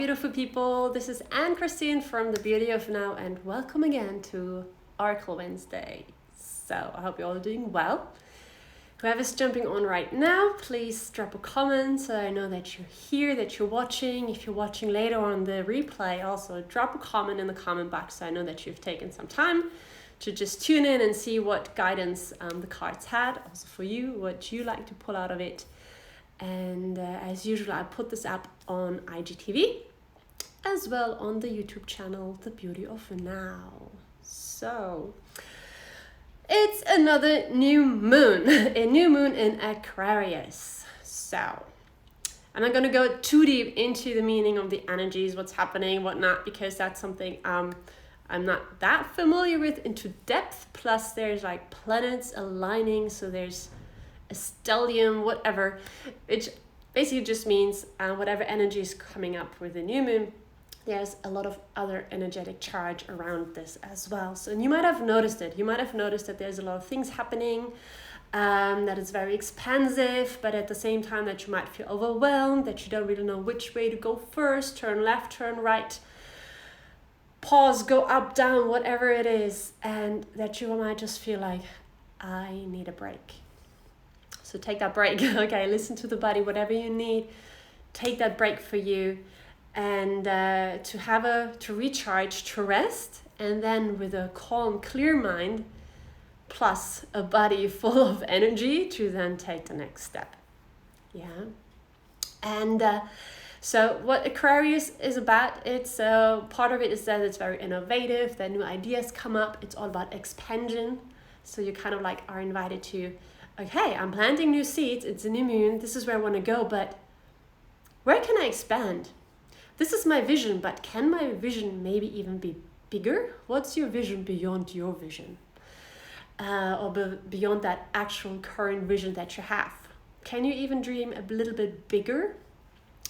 Beautiful people, this is Anne-Christin from The Beauty of Now, and welcome again to Oracle Wednesday. So I hope you're all doing well. Whoever's jumping on right now, please drop a comment so I know that you're here, that you're watching. If you're watching later on the replay, also drop a comment in the comment box so I know that you've taken some time to just tune in and see what guidance the cards had, also for you, what you like to pull out of it. And as usual, I put this up on IGTV as well on the YouTube channel, The Beauty of Now. So it's another new moon, a new moon in Aquarius. So I'm not going to go too deep into the meaning of the energies, what's happening, whatnot, because that's something I'm not that familiar with into depth. Plus there's like planets aligning, so there's a stellium, whatever. It basically just means whatever energy is coming up with the new moon, there's a lot of other energetic charge around this as well. So you might have noticed it. You might have noticed that there's a lot of things happening, that it's very expansive, but at the same time that you might feel overwhelmed, that you don't really know which way to go first, turn left, turn right, pause, go up, down, whatever it is, and that you might just feel like, I need a break. So take that break, okay, listen to the body, whatever you need, take that break for you, and to recharge, to rest, and then with a calm, clear mind, plus a body full of energy to then take the next step. Yeah. And so what Aquarius is about, it's part of it is that it's very innovative, that new ideas come up, it's all about expansion. So you kind of like are invited to, okay, I'm planting new seeds, it's a new moon, this is where I want to go, but where can I expand? This is my vision, but can my vision maybe even be bigger? What's your vision beyond your vision? Or beyond that actual current vision that you have? Can you even dream a little bit bigger?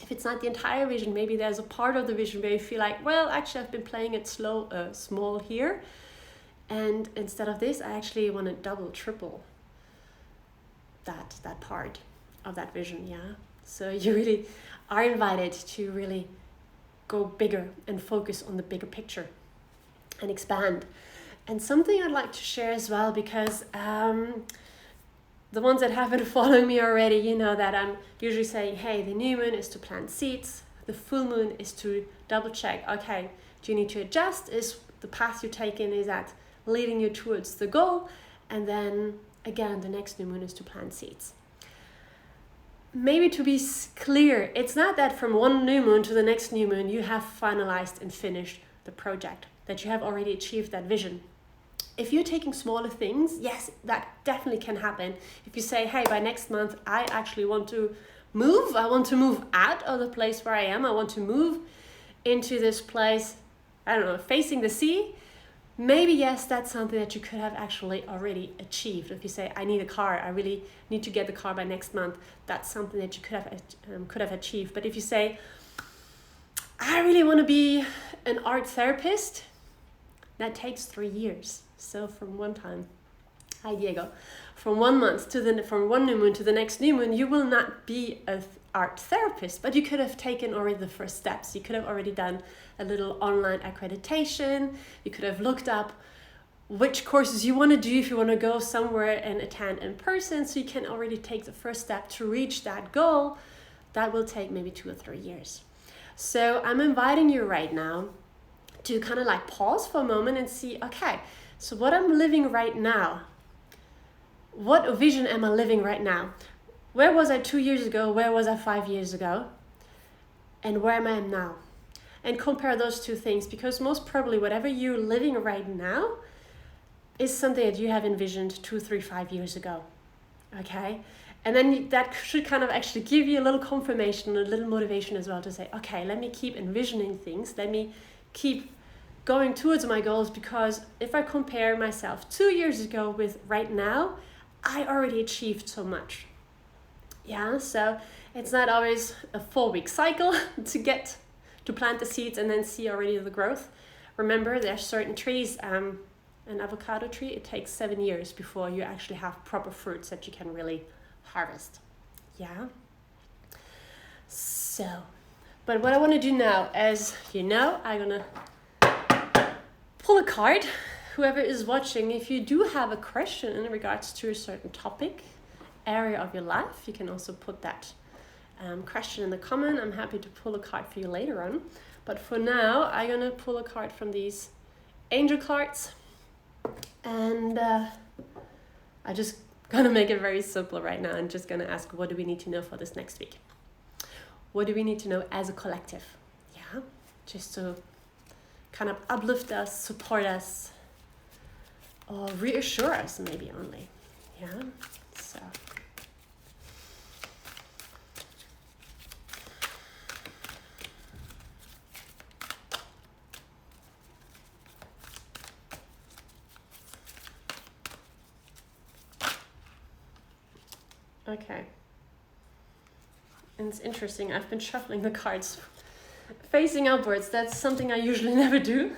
If it's not the entire vision, maybe there's a part of the vision where you feel like, well, actually I've been playing it small here. And instead of this, I actually want to double, triple that part of that vision, yeah? So you really are invited to really go bigger and focus on the bigger picture and expand. And something I'd like to share as well, because the ones that have been following me already, you know that I'm usually saying, hey, the new moon is to plant seeds, the full moon is to double check, okay, do you need to adjust? Is the path you're taking, is that leading you towards the goal? And then again, the next new moon is to plant seeds. Maybe to be clear, it's not that from one new moon to the next new moon you have finalized and finished the project, that you have already achieved that vision. If you're taking smaller things, yes, that definitely can happen. If you say, hey, by next month I actually want to move, I want to move out of the place where I am, I want to move into this place, I don't know, facing the sea, maybe yes, that's something that you could have actually already achieved. If you say, I need a car, I really need to get the car by next month, that's something that you could have achieved. But if you say, I really want to be an art therapist, that takes 3 years. So from one time, hi Diego, from 1 month from one new moon to the next new moon, you will not be an art therapist, but you could have taken already the first steps. You could have already done a little online accreditation. You could have looked up which courses you want to do if you want to go somewhere and attend in person, so you can already take the first step to reach that goal. That will take maybe 2 or 3 years. So I'm inviting you right now to kind of like pause for a moment and see, okay, so what I'm living right now, what vision am I living right now? Where was I 2 years ago? Where was I 5 years ago? And where am I now? And compare those two things, because most probably whatever you're living right now is something that you have envisioned 2, 3, 5 years ago. Okay? And then that should kind of actually give you a little confirmation, a little motivation as well to say, okay, let me keep envisioning things. Let me keep going towards my goals, because if I compare myself 2 years ago with right now, I already achieved so much. Yeah, so it's not always a 4-week cycle to plant the seeds and then see already the growth. Remember, there are certain trees, an avocado tree, it takes 7 years before you actually have proper fruits that you can really harvest. Yeah. So But what I want to do now, as you know, I'm going to pull a card. Whoever is watching, if you do have a question in regards to a certain topic, area of your life, you can also put that question in the comment. I'm happy to pull a card for you later on. But for now, I'm going to pull a card from these angel cards. And I just going to make it very simple right now. I'm just going to ask, what do we need to know for this next week? What do we need to know as a collective? Yeah, just to kind of uplift us, support us, or reassure us maybe only. Yeah, so. Okay. And it's interesting, I've been shuffling the cards facing upwards. That's something I usually never do.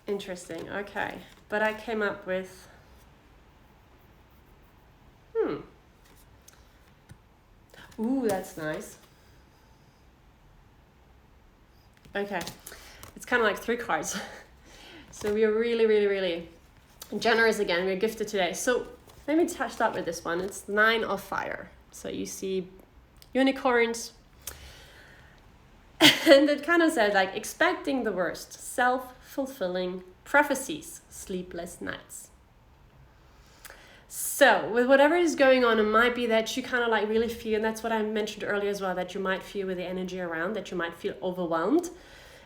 Interesting, okay. But I came up with, ooh, that's nice. Okay, it's kind of like 3 cards. So we are really, really, really generous again. We're gifted today. So let me start with this one. It's 9 of fire. So you see unicorns. And it kind of says like expecting the worst, self-fulfilling prophecies, sleepless nights. So with whatever is going on, it might be that you kind of like really feel, and that's what I mentioned earlier as well, that you might feel with the energy around, that you might feel overwhelmed,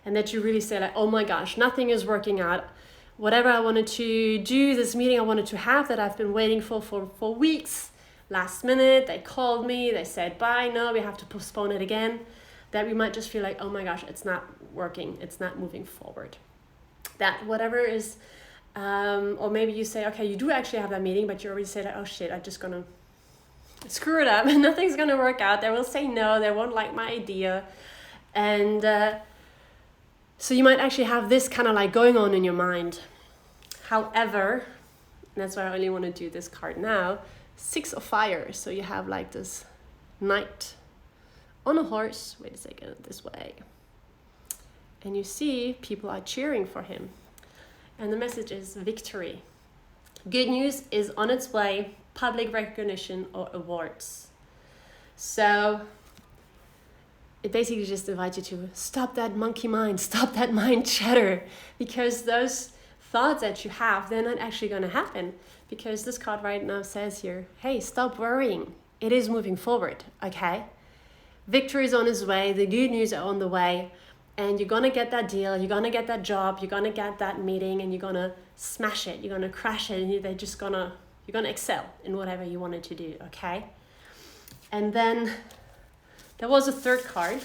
and that you really say like, oh my gosh, nothing is working out. Whatever I wanted to do, this meeting I wanted to have that I've been waiting for weeks, last minute, they called me, they said, bye, no, we have to postpone it again. That we might just feel like, oh my gosh, it's not working, it's not moving forward. That whatever is, or maybe you say, okay, you do actually have that meeting, but you already say that, oh shit, I'm just gonna screw it up, nothing's gonna work out, they will say no, they won't like my idea. And so you might actually have this kind of like going on in your mind. However, and that's why I only want to do this card now, 6 of fire. So you have like this knight on a horse, wait a second, this way. And you see people are cheering for him. And the message is victory. Good news is on its way, public recognition or awards. So it basically just invites you to stop that monkey mind, stop that mind chatter, because those thoughts that you have, they're not actually going to happen. Because this card right now says here, hey, stop worrying. It is moving forward, okay? Victory is on its way, the good news are on the way, and you're going to get that deal, you're going to get that job, you're going to get that meeting, and you're going to smash it, you're going to crash it, and you're going to excel in whatever you wanted to do, okay? And then there was a 3rd card,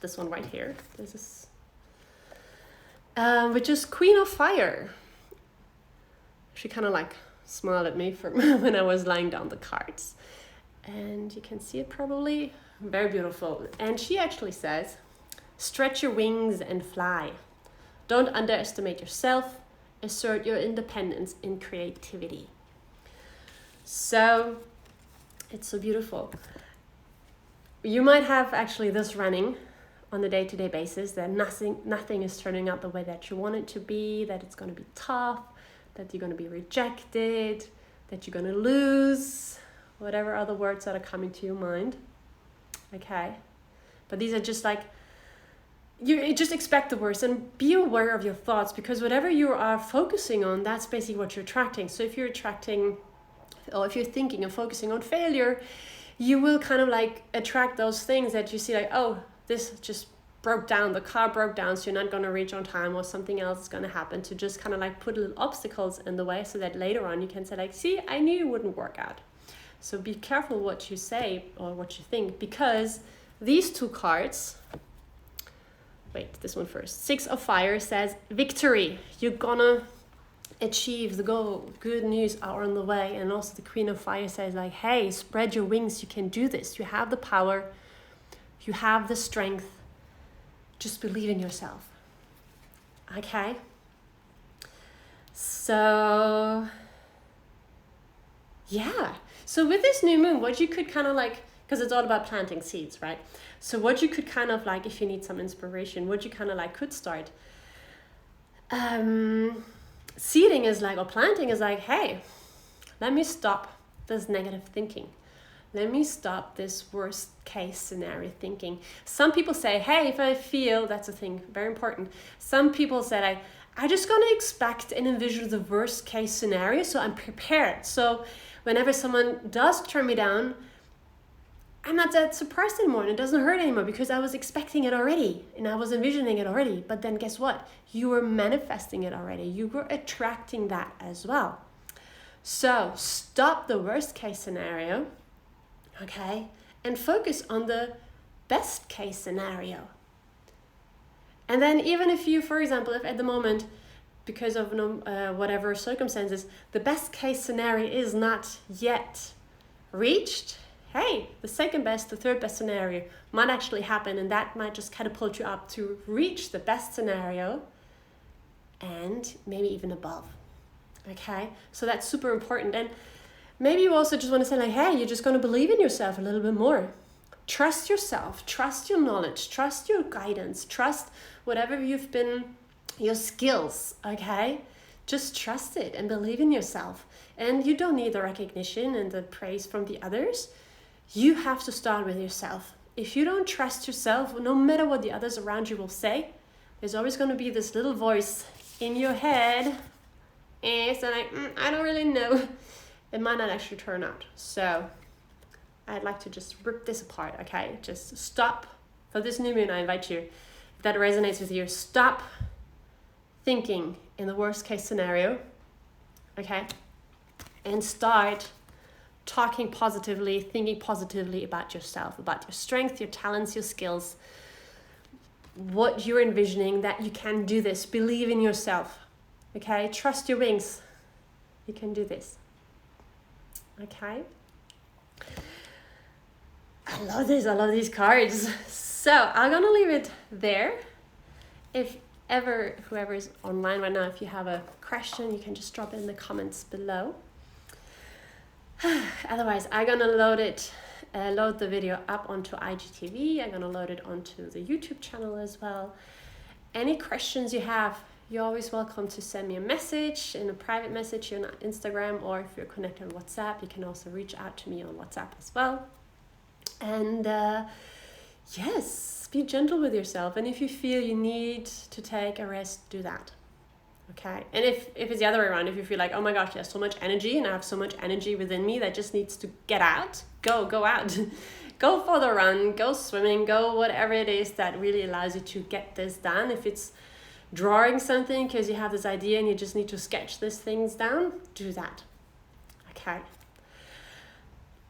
this one right here. This is, which is Queen of Fire. She kind of like smiled at me from when I was laying down the cards. And you can see it probably, very beautiful. And she actually says, stretch your wings and fly. Don't underestimate yourself. Assert your independence in creativity. So it's so beautiful. You might have actually this running on a day-to-day basis, that nothing is turning out the way that you want it to be, that it's going to be tough, that you're going to be rejected, that you're going to lose, whatever other words that are coming to your mind. Okay? But these are just like, you just expect the worst and be aware of your thoughts, because whatever you are focusing on, that's basically what you're attracting. So if you're attracting, or if you're thinking and focusing on failure, you will kind of like attract those things that you see like, oh, this just broke down, the car broke down, so you're not going to reach on time, or something else is going to happen, to just kind of like put little obstacles in the way, so that later on you can say like, see, I knew it wouldn't work out. So be careful what you say or what you think, because these 2 cards, wait, this one first. 6 of fire says victory. You're gonna achieve the goal. Good news are on the way. And also the Queen of Fire says like, hey, spread your wings. You can do this. You have the power. You have the strength. Just believe in yourself. Okay? So, yeah. So with this new moon, what you could kind of like because it's all about planting seeds, right? So what you could kind of like, if you need some inspiration, what you kind of like could start seeding is like, or planting is like, hey, let me stop this negative thinking. Let me stop this worst case scenario thinking. Some people say, hey, if I feel, that's a thing, very important. Some people say, I just gonna expect and envision the worst case scenario, so I'm prepared. So whenever someone does turn me down, I'm not that surprised anymore, and it doesn't hurt anymore because I was expecting it already and I was envisioning it already. But then guess what? You were manifesting it already. You were attracting that as well. So stop the worst case scenario, okay, and focus on the best case scenario. And then even if you, for example, if at the moment, because of whatever circumstances, the best case scenario is not yet reached, hey, the second best, the third best scenario might actually happen, and that might just catapult you up to reach the best scenario and maybe even above. Okay, so that's super important. And maybe you also just want to say like, hey, you're just going to believe in yourself a little bit more. Trust yourself, trust your knowledge, trust your guidance, trust whatever you've been, your skills, okay? Just trust it and believe in yourself. And you don't need the recognition and the praise from the others. You have to start with yourself. If you don't trust yourself, no matter what the others around you will say, there's always going to be this little voice in your head. And so like, I don't really know. It might not actually turn out. So I'd like to just rip this apart, okay? Just stop. For this new moon, I invite you, if that resonates with you, stop thinking in the worst case scenario, okay? And start talking positively, thinking positively about yourself, about your strength, your talents, your skills, what you're envisioning, that you can do this. Believe in yourself, okay? Trust your wings. You can do this, okay? I love this. I love these cards. So I'm going to leave it there. If ever, whoever is online right now, if you have a question, you can just drop it in the comments below. Otherwise, I'm going to load the video up onto IGTV. I'm going to load it onto the YouTube channel as well. Any questions you have, you're always welcome to send me a message, in a private message on Instagram, or if you're connected on WhatsApp, you can also reach out to me on WhatsApp as well. And yes, be gentle with yourself. And if you feel you need to take a rest, do that. Okay. And if it's the other way around, if you feel like, oh my gosh, there's so much energy and I have so much energy within me that just needs to get out, go out. Go for the run, go swimming, go whatever it is that really allows you to get this done. If it's drawing something because you have this idea and you just need to sketch these things down, do that. Okay.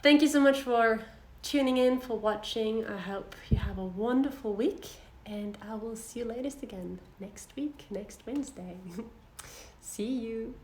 Thank you so much for tuning in, for watching. I hope you have a wonderful week, and I will see you latest again next week, next Wednesday. See you.